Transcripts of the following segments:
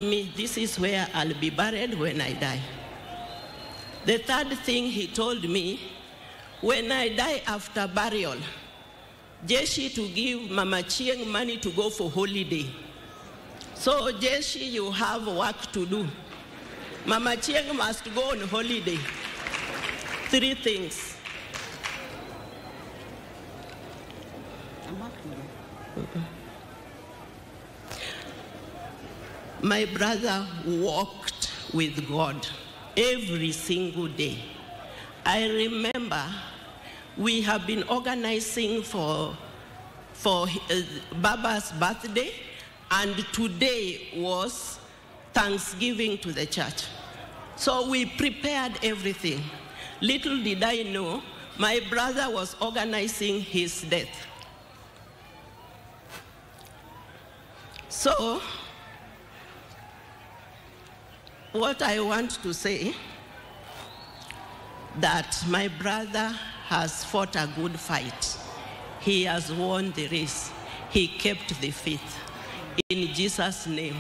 me, this is where I'll be buried when I die. The third thing he told me, when I die after burial, Jeshi to give Mama Chieng money to go for holiday. So Jeshi, you have work to do. Mama Chieng must go on holiday. 3 things. My brother walked with God every single day. I remember we have been organizing for Baba's birthday, and today was Thanksgiving to the church. So we prepared everything. Little did I know, my brother was organizing his death. So, what I want to say, that my brother has fought a good fight. He has won the race. He kept the faith. In Jesus' name.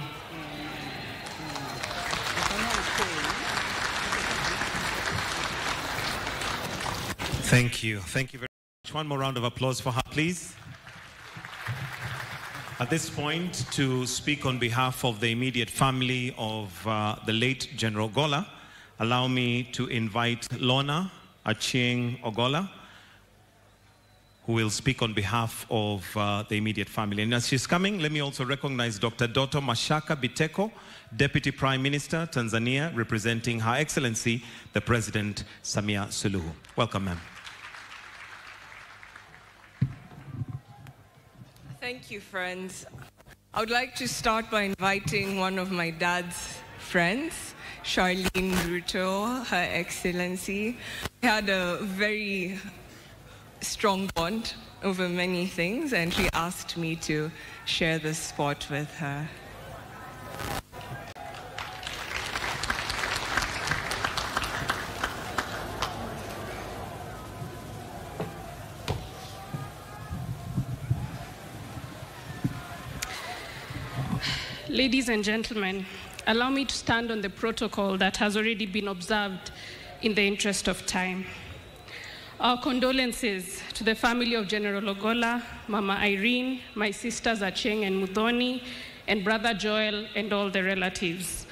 Thank you. Thank you very much. One more round of applause for her, please. At this point, to speak on behalf of the immediate family of the late General Ogolla, allow me to invite Lorna Achieng Ogolla, who will speak on behalf of the immediate family. And as she's coming, let me also recognize Dr. Doto Mashaka Biteko, Deputy Prime Minister, Tanzania, representing Her Excellency, the President Samia Suluhu. Welcome, ma'am. Thank you, friends. I would like to start by inviting one of my dad's friends, Charlene Ruto, Her Excellency. We had a very strong bond over many things, and she asked me to share this spot with her. Ladies and gentlemen, allow me to stand on the protocol that has already been observed in the interest of time. Our condolences to the family of General Ogolla, Mama Irene, my sisters Achieng and Muthoni, and Brother Joel, and all the relatives.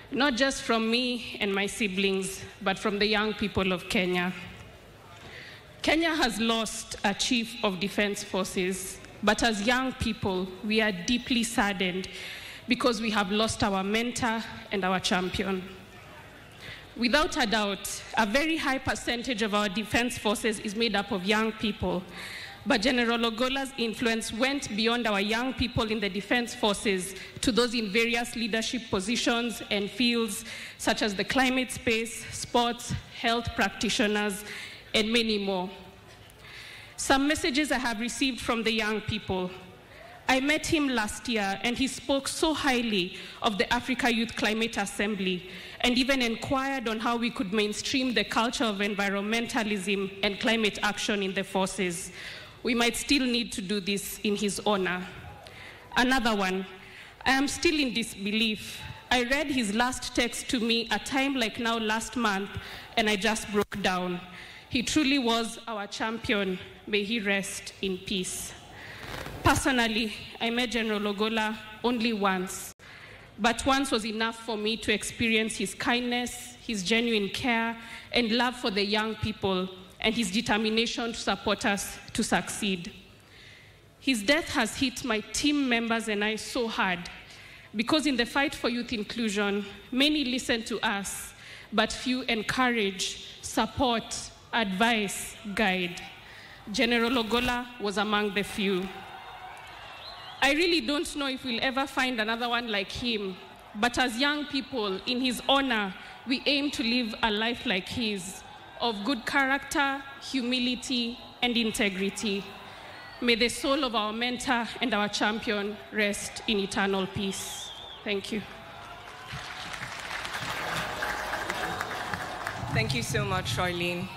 Not just from me and my siblings, but from the young people of Kenya. Kenya has lost a chief of defense forces, but as young people, we are deeply saddened because we have lost our mentor and our champion. Without a doubt, a very high percentage of our defense forces is made up of young people, but General Ogolla's influence went beyond our young people in the defense forces to those in various leadership positions and fields such as the climate space, sports, health practitioners, and many more. Some messages I have received from the young people. I met him last year, and he spoke so highly of the Africa Youth Climate Assembly, and even inquired on how we could mainstream the culture of environmentalism and climate action in the forces. We might still need to do this in his honor. Another one, I am still in disbelief. I read his last text to me a time like now last month, and I just broke down. He truly was our champion. May he rest in peace. Personally, I met General Ogolla only once, but once was enough for me to experience his kindness, his genuine care, and love for the young people, and his determination to support us to succeed. His death has hit my team members and I so hard, because in the fight for youth inclusion, many listen to us, but few encourage, support, advise, guide. General Ogolla was among the few. I really don't know if we'll ever find another one like him, but as young people, in his honor, we aim to live a life like his, of good character, humility, and integrity. May the soul of our mentor and our champion rest in eternal peace. Thank you. Thank you so much, Charlene.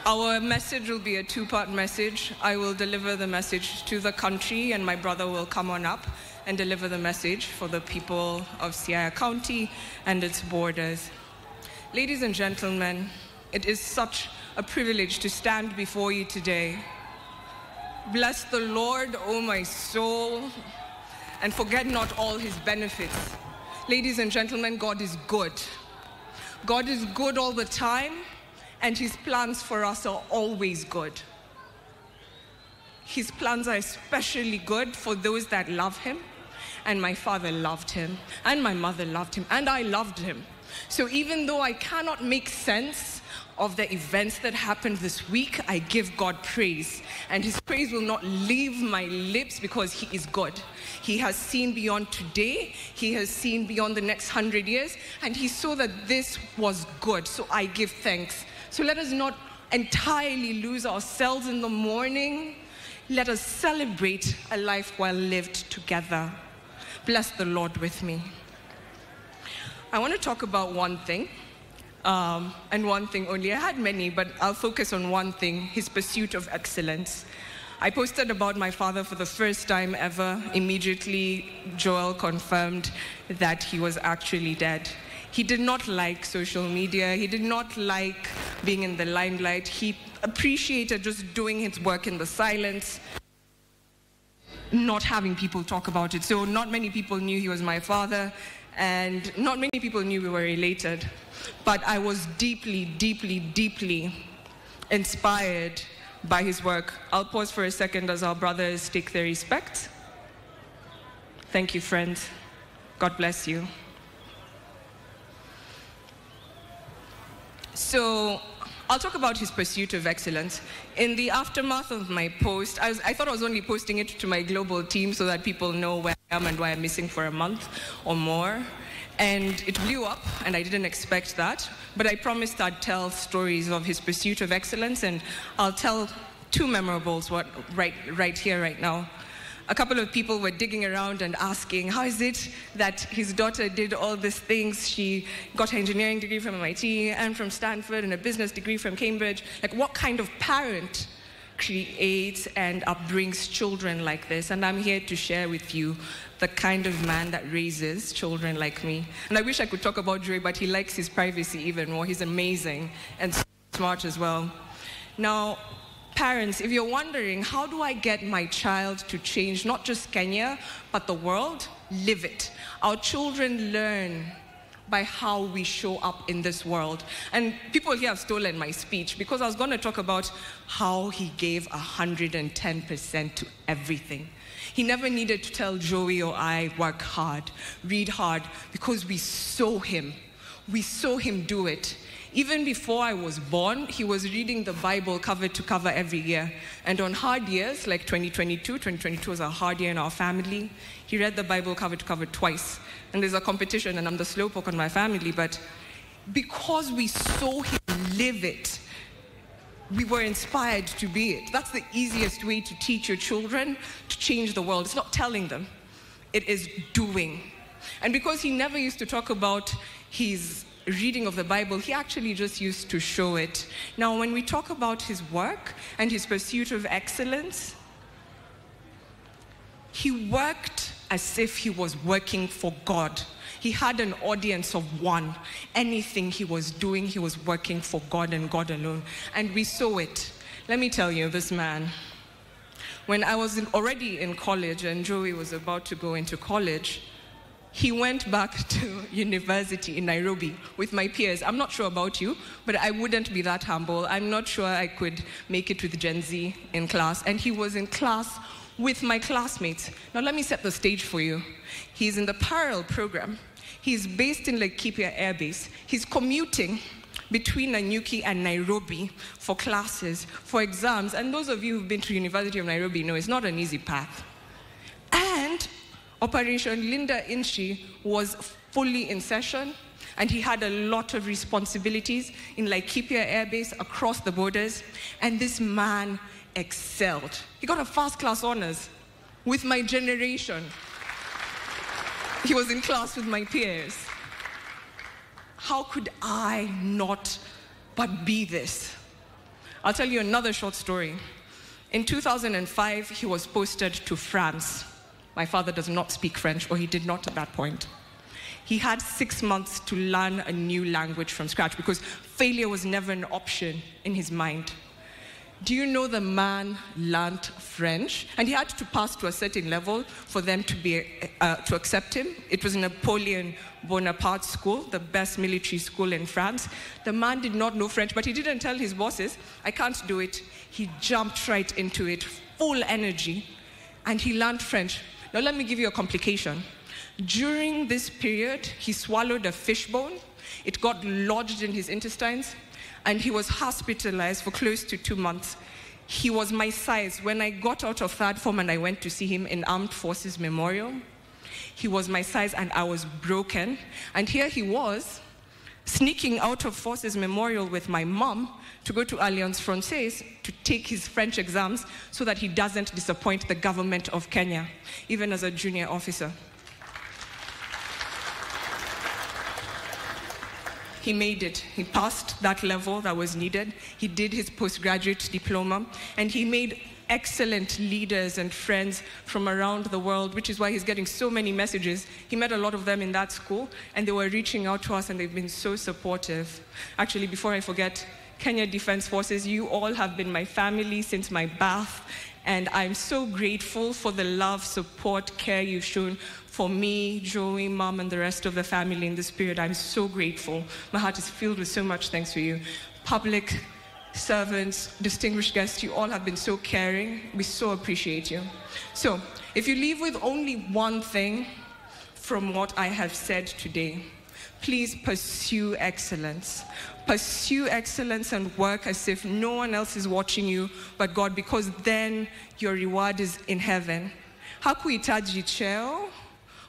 Our message will be a two-part message. I will deliver the message to the country, and my brother will come on up and deliver the message for the people of Siaya County and its borders. Ladies and gentlemen, it is such a privilege to stand before you today. Bless the Lord, O my soul, and forget not all his benefits. Ladies and gentlemen, God is good. God is good all the time, and his plans for us are always good. His plans are especially good for those that love him, and my father loved him, and my mother loved him, and I loved him. So even though I cannot make sense of the events that happened this week, I give God praise. And his praise will not leave my lips because he is good. He has seen beyond today. He has seen beyond the next 100 years. And he saw that this was good. So I give thanks. So let us not entirely lose ourselves in the morning. Let us celebrate a life well lived together. Bless the Lord with me. I want to talk about one thing. And one thing only. I had many, but I'll focus on one thing, his pursuit of excellence. I posted about my father for the first time ever. Immediately, Joel confirmed that he was actually dead. He did not like social media. He did not like being in the limelight. He appreciated just doing his work in the silence, not having people talk about it. So not many people knew he was my father, and not many people knew we were related. But I was deeply, deeply, deeply inspired by his work. I'll pause for a second as our brothers take their respect. Thank you, friends. God bless you. So I'll talk about his pursuit of excellence. In the aftermath of my post, I thought I was only posting it to my global team so that people know where I am and why I'm missing for a month or more. And it blew up, and I didn't expect that. But I promised I'd tell stories of his pursuit of excellence, and I'll tell two memorables right here, right now. A couple of people were digging around and asking, how is it that his daughter did all these things? She got her engineering degree from MIT and from Stanford and a business degree from Cambridge. Like, what kind of parent creates and upbrings children like this? And I'm here to share with you the kind of man that raises children like me. And I wish I could talk about Joey, but he likes his privacy even more. He's amazing and smart as well. Now, parents, if you're wondering, how do I get my child to change not just Kenya, but the world? Live it. Our children learn by how we show up in this world. And people here have stolen my speech because I was going to talk about how he gave 110% to everything. He never needed to tell Joey or I, work hard, read hard, because we saw him. We saw him do it. Even before I was born, he was reading the Bible cover to cover every year. And on hard years, like 2022 was a hard year in our family, he read the Bible cover to cover twice. And there's a competition, and I'm the slowpoke on my family, but because we saw him live it, we were inspired to be it. That's the easiest way to teach your children to change the world. It's not telling them, it is doing. And because he never used to talk about his reading of the Bible, he actually just used to show it. Now, when we talk about his work and his pursuit of excellence, he worked as if he was working for God. He had an audience of one. Anything he was doing, he was working for God and God alone. And we saw it. Let me tell you, this man, when I was already in college and Joey was about to go into college, he went back to university in Nairobi with my peers. I'm not sure about you, but I wouldn't be that humble. I'm not sure I could make it with Gen Z in class. And he was in class with my classmates. Now let me set the stage for you. He's in the parallel program. He's based in Laikipia Air Base. He's commuting between Nanyuki and Nairobi for classes, for exams. And those of you who've been to University of Nairobi know it's not an easy path. And Operation Linda Inchi was fully in session, and he had a lot of responsibilities in Laikipia Air Base across the borders, and this man excelled. He got a first-class honors with my generation. He was in class with my peers. How could I not but be this? I'll tell you another short story. In 2005, he was posted to France. My father does not speak French, or he did not at that point. He had 6 months to learn a new language from scratch because failure was never an option in his mind. Do you know the man learned French? And he had to pass to a certain level for them to accept him. It was Napoleon Bonaparte School, the best military school in France. The man did not know French, but he didn't tell his bosses, I can't do it. He jumped right into it, full energy, and he learned French. Now let me give you a complication. During this period, he swallowed a fish bone. It got lodged in his intestines, and he was hospitalized for close to 2 months. He was my size. When I got out of third form and I went to see him in Armed Forces Memorial, he was my size and I was broken. And here he was, sneaking out of Forces Memorial with my mom to go to Alliance Francaise to take his French exams so that he doesn't disappoint the government of Kenya, even as a junior officer. He made it. He passed that level that was needed. He did his postgraduate diploma, and he made excellent leaders and friends from around the world, which is why he's getting so many messages. He met a lot of them in that school, and they were reaching out to us, and they've been so supportive. Actually, before I forget, Kenya Defense Forces, you all have been my family since my birth, and I'm so grateful for the love, support, care you've shown for me, Joey, Mom, and the rest of the family in this period. I'm so grateful. My heart is filled with so much thanks for you. Public servants, distinguished guests, you all have been so caring. We so appreciate you. So, if you leave with only one thing from what I have said today, please pursue excellence. Pursue excellence and work as if no one else is watching you but God, because then your reward is in heaven. Hakuhitaji cheo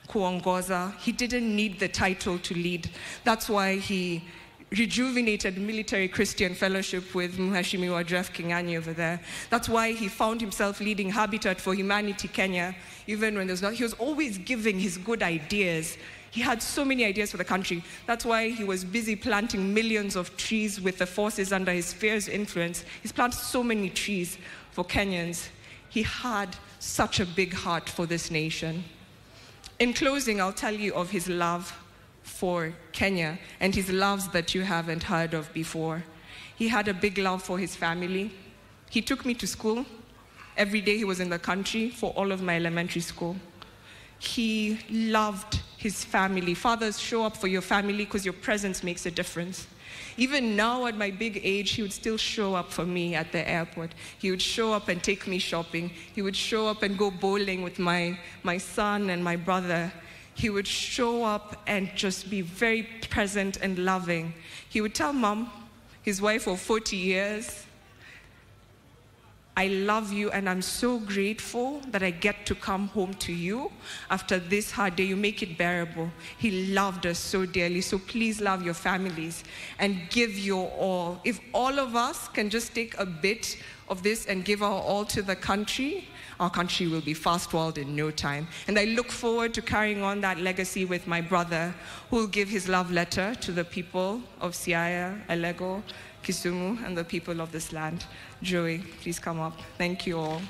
kuongoza. He didn't need the title to lead. That's why he rejuvenated Military Christian Fellowship with Mheshimiwa Jeff King'ang'i over there. That's why he found himself leading Habitat for Humanity Kenya, even when there's not. He was always giving his good ideas. He had so many ideas for the country. That's why he was busy planting millions of trees with the forces under his fierce influence. He's planted so many trees for Kenyans. He had such a big heart for this nation. In closing, I'll tell you of his love for Kenya and his loves that you haven't heard of before. He had a big love for his family. He took me to school. Every day he was in the country for all of my elementary school. He loved his family. Fathers, show up for your family because your presence makes a difference. Even now at my big age, he would still show up for me at the airport. He would show up and take me shopping. He would show up and go bowling with my son and my brother. He would show up and just be very present and loving. He would tell Mom, his wife of 40 years, I love you and I'm so grateful that I get to come home to you after this hard day. You make it bearable. He loved us so dearly. So please love your families and give your all. If all of us can just take a bit of this and give our all to the country, our country will be fast-walled in no time. And I look forward to carrying on that legacy with my brother, who will give his love letter to the people of Siaya, Alego, Kisumu, and the people of this land. Joey, please come up. Thank you all.